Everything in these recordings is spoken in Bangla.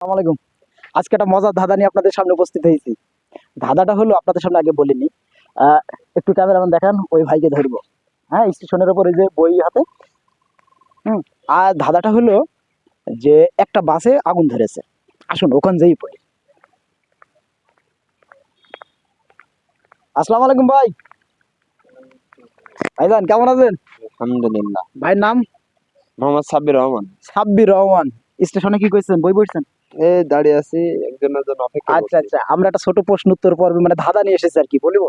আসসালামু আলাইকুম। আজকে একটা মজার ধাঁধা নিয়ে আপনাদের সামনে উপস্থিত হয়েছি। ধাঁধাটা হলো আপনাদের সামনে আগে বলিনি। একটু ক্যামেরাম্যান দেখান, ওই ভাইকে ধরবো। হ্যাঁ, স্টেশনের ওপর এই যে বই হাতে। আর ধাঁধাটা হলো যে একটা বাসে আগুন ধরেছে। আসুন ওখান যেই পড়ি। আসসালামু আলাইকুম ভাই। ভাইজান কেমন আছেন? আলহামদুলিল্লাহ। ভাইয়ের নাম? মোহাম্মদ সাব্বির রহমান। সাব্বির রহমান। স্টেশনে কি করছেন, বই পড়ছেন? এই দাঁড়িয়ে আছি, একজনের জন্য অপেক্ষা আচ্ছা করছি। আচ্ছা, আমরা একটা ছোট প্রশ্ন উত্তর পর্বে মানে ধাঁধা নিয়ে এসেছি আর কি, বলিব?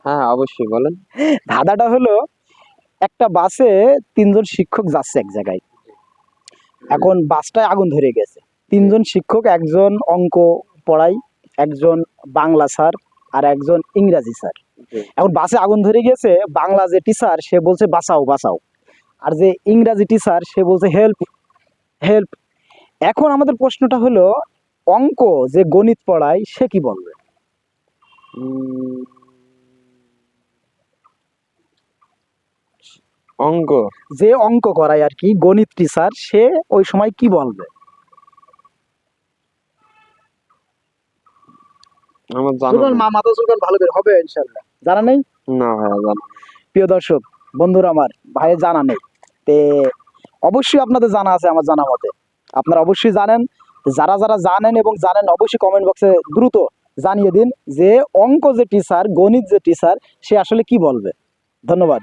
হ্যাঁ অবশ্যই বলেন। ধাঁধাটা হলো একটা বাসে তিনজন শিক্ষক যাচ্ছে এক জায়গায়। এখন বাসটায় আগুন ধরে গেছে। তিনজন শিক্ষক, একজন অঙ্ক পড়ায়, একজন বাংলা স্যার, আর একজন ইংরাজি স্যার। এখন বাসে আগুন ধরে গেছে, বাংলা যে টিচার সে বলছে বাঁচাও বাঁচাও, আর যে ইংরাজি টিচার সে বলছে হেল্প হেল্প। এখন আমাদের প্রশ্নটা হলো, অঙ্ক যে গণিত পড়ায় সে কি বলবে? অঙ্ক যে অঙ্ক করায় আর কি, গণিত টিচার, সে ওই সময় কি বলবে? আমার জানা চুলকান, নেই। মাথা চুলকান ভালো করে হবে ইনশাল্লাহ। জানা নেই? না ভাইয়া জানা। প্রিয় দর্শক বন্ধুরা, আমার ভাইয়ের জানা নেই। তে অবশ্যই আপনাদের জানা আছে আমার জানা মতে, আপনারা অবশ্যই জানেন। যারা যারা জানেন এবং জানেন অবশ্যই কমেন্ট বক্সে দ্রুত জানিয়ে দিন যে অঙ্ক যে টিচার, গণিত যে টিচার, সে আসলে কি বলবে। ধন্যবাদ।